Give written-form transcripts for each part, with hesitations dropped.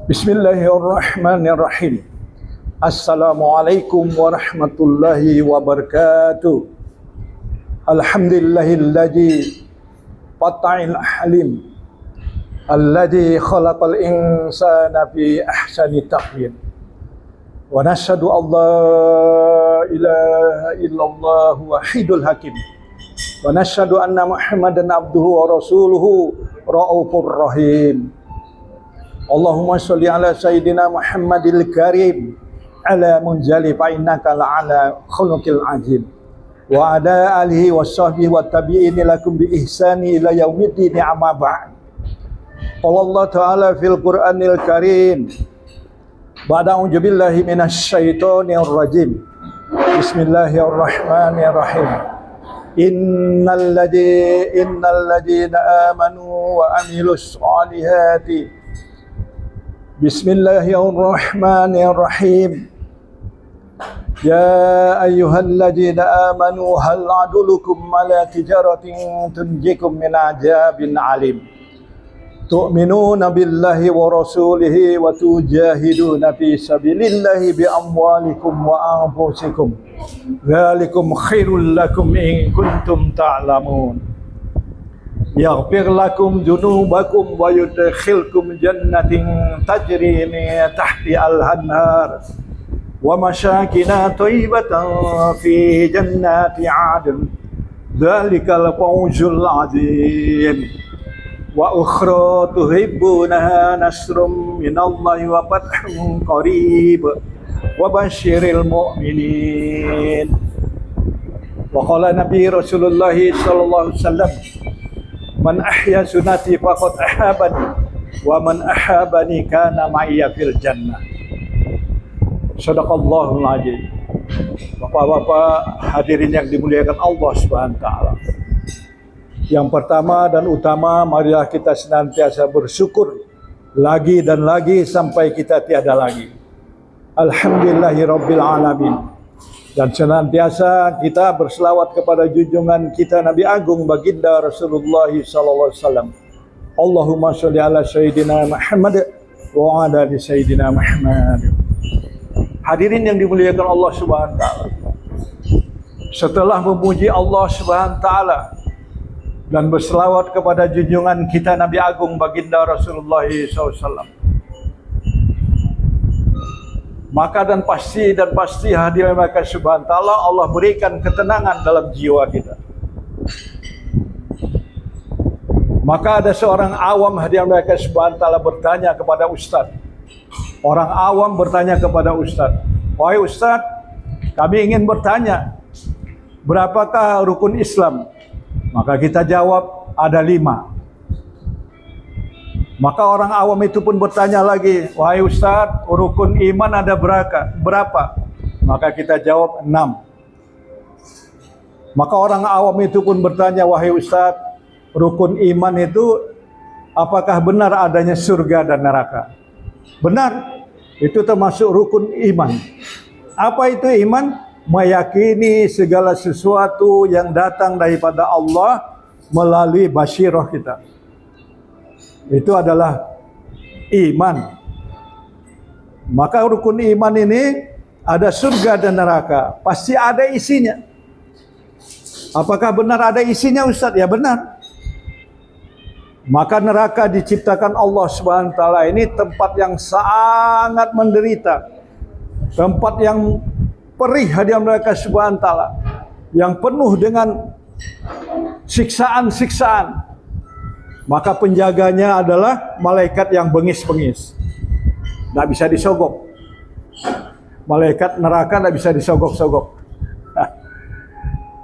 Bismillahirrahmanirrahim. Assalamualaikum warahmatullahi wabarakatuh. Alhamdulillahilladzi fata'il halim alladzi khalaqal insana fi ahsani taqwim. Wa nashhadu an la ilaha illallah wahidul hakim. Wa nashhadu anna Muhammadan abduhu wa rasuluhu raufur rahim. Allahumma sholli ala sayyidina Muhammadil karim ala munzali fa innaka la'ala khuluqil azim wa ala alihi washabbihi wat tabi'in lakum bi ihsani ila yaumiddin amma ba'd. Qala Allah ta'ala fil Qur'anil karim ba'da a'udzu billahi minasyaitonir rajim. Bismillahirrahmanirrahim. Innal ladzina amanu wa amilus solihati. Bismillahirrahmanirrahim. Ya ayyuhalladzina amanu hal adulukum ala tijaratin tunjikum min adzabin alim. Tu'minuna billahi wa rasulihi wa tujahiduna fi sabilillahi bi amwalikum wa anfusikum. Dzalikum khairul lakum in kuntum ta'lamun. Yaghfir lakum dzunubakum wa yudkhilkum jannatin tajri min tahtiha al-anhar wa masakin thayyibatan fi jannati 'adn. Dzalikal fawzul 'azim. Wa ukhra tuhibbunaha nasrum minallahi wa fathun qarib wa basyiril mu'minin. Wa qala Nabi Rasulullah sallallahu alaihi wasallam, man ahya sunnati faqad ahabani wa man ahabani kana ma'iyya fil jannah. Shadaqallahul azim. Bapak-bapak hadirin yang dimuliakan Allah Subhanahu wa taala. Yang pertama dan utama, marilah kita senantiasa bersyukur lagi dan lagi sampai kita tiada lagi. Alhamdulillahirabbil alamin. Dan senantiasa kita berselawat kepada junjungan kita Nabi Agung Baginda Rasulullah sallallahu alaihi wasallam. Allahumma sholli ala sayyidina Muhammad wa ala ali sayyidina Muhammad. Hadirin yang dimuliakan Allah Subhanahu wa taala. Setelah memuji Allah Subhanahu wa taala dan berselawat kepada junjungan kita Nabi Agung Baginda Rasulullah sallallahu alaihi wasallam, maka dan pasti hadirin mereka Subhanahu wa taala Allah berikan ketenangan dalam jiwa kita. Maka ada seorang awam hadirin mereka Subhanahu wa taala bertanya kepada ustaz. Orang awam bertanya kepada ustaz, "Wahai ustaz, kami ingin bertanya, berapakah rukun Islam?" Maka kita jawab, ada 5. Maka orang awam itu pun bertanya lagi, "Wahai ustaz, rukun iman ada berapa?" Maka kita jawab 6. Maka orang awam itu pun bertanya, "Wahai ustaz, rukun iman itu apakah benar adanya surga dan neraka?" Benar, itu termasuk rukun iman. Apa itu iman? Meyakini segala sesuatu yang datang daripada Allah melalui basyirah kita. Itu adalah iman. Maka rukun iman ini ada surga dan neraka, pasti ada isinya. Apakah benar ada isinya, Ustaz? Ya benar. Maka neraka diciptakan Allah Subhanahu wa taala ini tempat yang sangat menderita, tempat yang perih hadiah mereka Subhanahu wa taala, yang penuh dengan siksaan-siksaan. Maka penjaganya adalah malaikat yang bengis-bengis, tidak bisa disogok. Malaikat neraka tidak bisa disogok-sogok.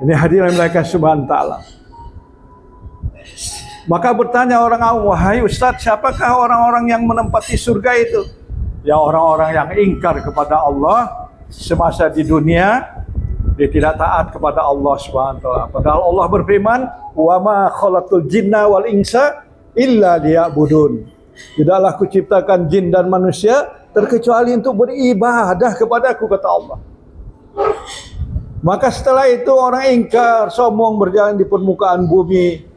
Ini hadirin mereka Subhanahu wa taala. Maka bertanya orang awam, "Wahai Ustaz, siapakah orang-orang yang menempati surga itu?" Ya orang-orang yang ingkar kepada Allah semasa di dunia, dia tidak taat kepada Allah Subhanahu wa taala. Padahal Allah berfirman, "Wa ma khalaqtul jinna wal insa illa liya'budun." Tidaklah kuciptakan jin dan manusia terkecuali untuk beribadah kepadaku, kata Allah. Maka setelah itu orang ingkar, sombong berjalan di permukaan bumi,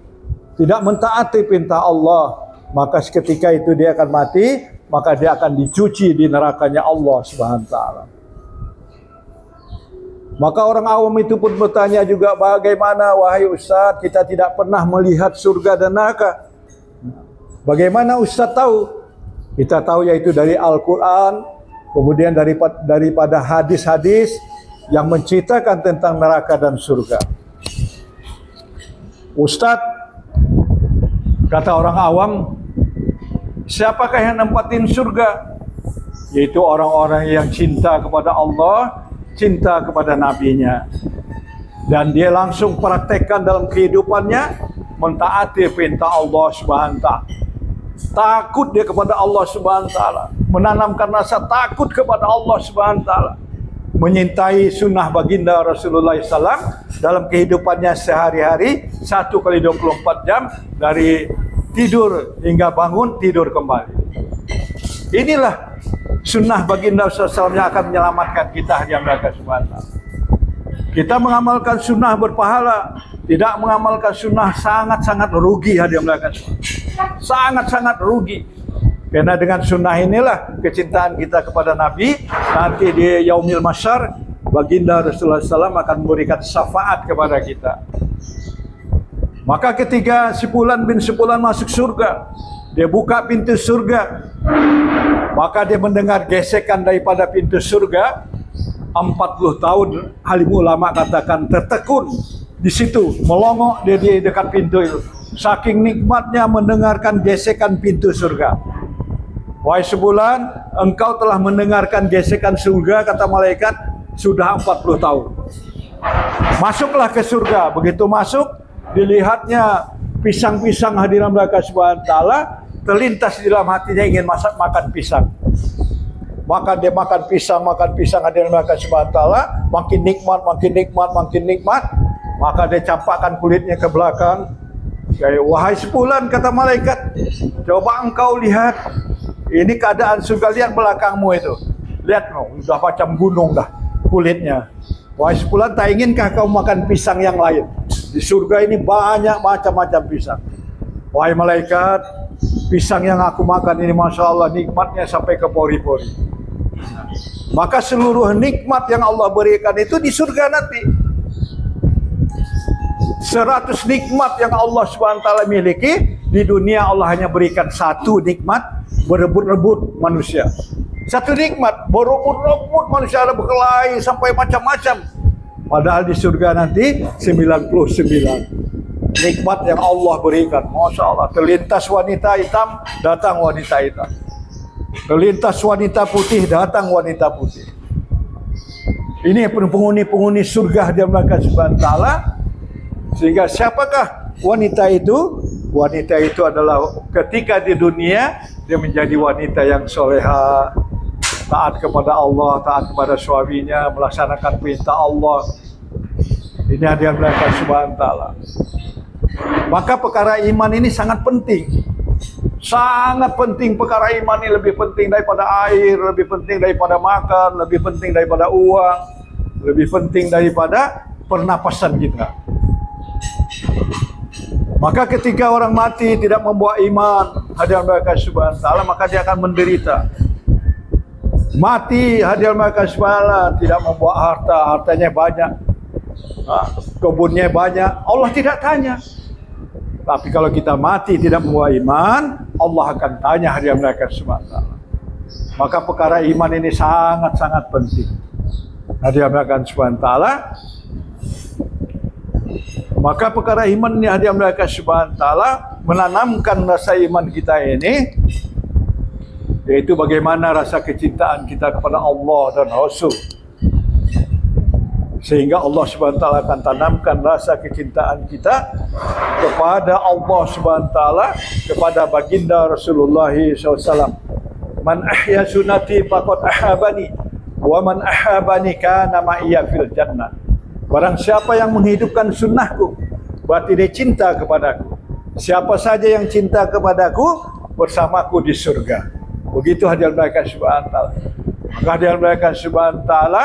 tidak mentaati perintah Allah. Maka seketika itu dia akan mati maka dia akan dicuci di nerakanya Allah Subhanahu wa taala. Maka orang awam itu pun bertanya juga, bagaimana wahai Ustaz, kita tidak pernah melihat surga dan neraka. Bagaimana Ustaz tahu? Kita tahu yaitu dari Al-Quran, kemudian daripada hadis-hadis yang menceritakan tentang neraka dan surga. Ustaz, kata orang awam, siapakah yang nempatin surga? Yaitu orang-orang yang cinta kepada Allah, cinta kepada nabinya, dan dia langsung praktekkan dalam kehidupannya, mentaati perintah Allah Subhanahu wa taala. Takut dia kepada Allah Subhanahu wa taala, menanamkan rasa takut kepada Allah Subhanahu wa taala, menyintai sunnah baginda Rasulullah SAW dalam kehidupannya sehari-hari, 1x24 jam, dari tidur hingga bangun, tidur kembali. Inilah sunnah baginda SAW yang akan menyelamatkan kita di neraka Subhanahu wa taala. Kita mengamalkan sunnah berpahala, tidak mengamalkan sunnah sangat-sangat rugi hadiah neraka Subhanahu wa taala. Sangat-sangat rugi. Karena dengan sunnah inilah kecintaan kita kepada Nabi, nanti di yaumil mahsyar baginda Rasulullah SAW akan memberikan syafaat kepada kita. Maka ketika si Fulan bin Fulan masuk surga, dia buka pintu surga, maka dia mendengar gesekan daripada pintu surga. 40 tahun alim ulama katakan tertekun di situ, melongok dia di dekat pintu itu. Saking nikmatnya mendengarkan gesekan pintu surga. Wahai sebulan, engkau telah mendengarkan gesekan surga, kata malaikat, sudah 40 tahun. Masuklah ke surga. Begitu masuk, dilihatnya pisang-pisang hadiran neraka Subhanahu wa taala, terlintas di dalam hatinya ingin makan pisang. Maka dia makan pisang hadiran neraka Subhanahu wa taala, makin nikmat. Maka dia campakkan kulitnya ke belakang. Wahai sebulan, kata malaikat, coba engkau lihat, ini keadaan surga, lihat belakangmu itu. Lihat, sudah macam gunung dah kulitnya. Wahai sebulan, tak inginkah kau makan pisang yang lain? Di surga ini banyak macam-macam pisang. Wahai malaikat, pisang yang aku makan ini Masya Allah nikmatnya sampai ke pori-pori. Maka seluruh nikmat yang Allah berikan itu di surga nanti. 100 nikmat yang Allah SWT miliki, di dunia Allah hanya berikan satu nikmat, berebut-rebut manusia. Satu nikmat, berebut-rebut manusia, ada berkelahi sampai macam-macam. Padahal di surga nanti 99 nikmat yang Allah berikan. Masya Allah, terlintas wanita hitam, datang wanita hitam. Terlintas wanita putih, datang wanita putih. Ini penghuni-penghuni surga di neraka Subhanahu wa taala. Sehingga siapakah wanita itu? Wanita itu adalah ketika di dunia dia menjadi wanita yang soleha, taat kepada Allah, taat kepada suaminya, melaksanakan perintah Allah. Ini hadiah neraka Subhanahu wa taala. Maka perkara iman ini sangat penting. Sangat penting perkara iman ini, lebih penting daripada air, lebih penting daripada makan, lebih penting daripada uang, lebih penting daripada pernapasan kita. Maka ketika orang mati tidak membawa iman hadiah neraka Subhanahu wa taala, maka dia akan menderita. Mati hadiah neraka Subhanahu wa taala tidak membawa harta, hartanya banyak, kebunnya banyak, Allah tidak tanya. Tapi kalau kita mati tidak membawa iman, Allah akan tanya hadiah neraka Subhanahu wa taala. Maka perkara iman ini sangat-sangat penting. Hadiah neraka Subhanahu wa taala. Maka perkara iman ini hadiah neraka Subhanahu wa taala menanamkan rasa iman kita ini, yaitu bagaimana rasa kecintaan kita kepada Allah dan Rasul. Sehingga Allah Subhanahu wa taala akan tanamkan rasa kecintaan kita kepada Allah Subhanahu wa taala, kepada baginda Rasulullah SAW. Man ahya sunnati faqad ahabani, wa man ahabani kana ma'iya fil jannah. Barang siapa yang menghidupkan sunnahku, berarti dia cinta kepadaku. Siapa saja yang cinta kepadaku, bersamaku di surga. Begitu hadiah neraka Subhanahu wa taala. Maka hadiah neraka Subhanahu wa taala,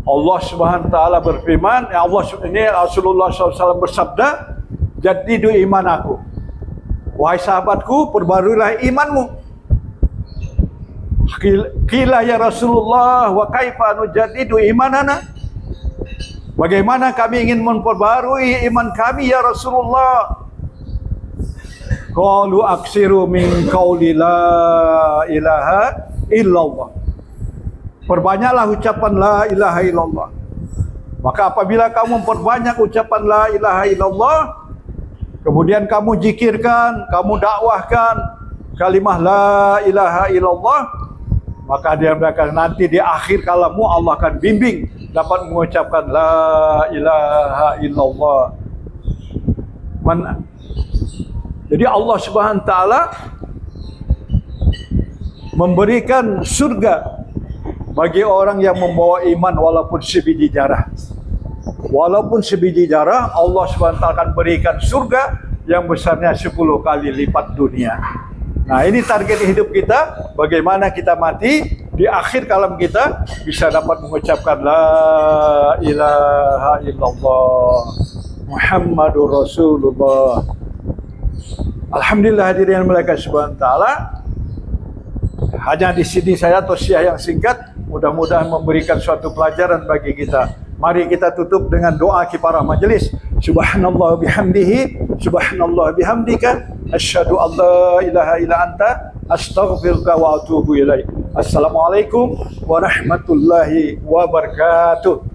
Allah Subhanahu wa taala berfirman, ya Allah, ini Rasulullah SAW bersabda, jadidu iman aku. Wahai sahabatku, perbaruilah imanmu. Qila ya Rasulullah wa kaifa nujaddidu imanana? Bagaimana kami ingin memperbarui iman kami ya Rasulullah? Qalu aksiru min qauli la ilaha illallah. Perbanyaklah ucapan la ilaha illallah. Maka apabila kamu memperbanyak ucapan la ilaha illallah, kemudian kamu zikirkan, kamu dakwahkan kalimah la ilaha illallah, maka dia berkata nanti di akhir kalammu Allah akan bimbing dapat mengucapkan la ilaha illallah. Jadi Allah Subhanahu wa taala memberikan surga bagi orang yang membawa iman walaupun sebiji zarah. Walaupun sebiji zarah, Allah Subhanahu wa taala akan berikan surga yang besarnya 10 kali lipat dunia. Nah, ini target hidup kita, bagaimana kita mati di akhir kalam kita bisa dapat mengucapkan la ilaha illallah Muhammadur Rasulullah. Alhamdulillah hadirin yang muliakan Subhanahu wa taala. Hanya di sini saya tausiah yang singkat, mudah-mudahan memberikan suatu pelajaran bagi kita. Mari kita tutup dengan doa kifarah majelis. Subhanallah bihamdihi, subhanallah bihamdika, asyhadu an la ilaha illa anta, astaghfiruka wa atubu ilaik. Assalamualaikum warahmatullahi wabarakatuh.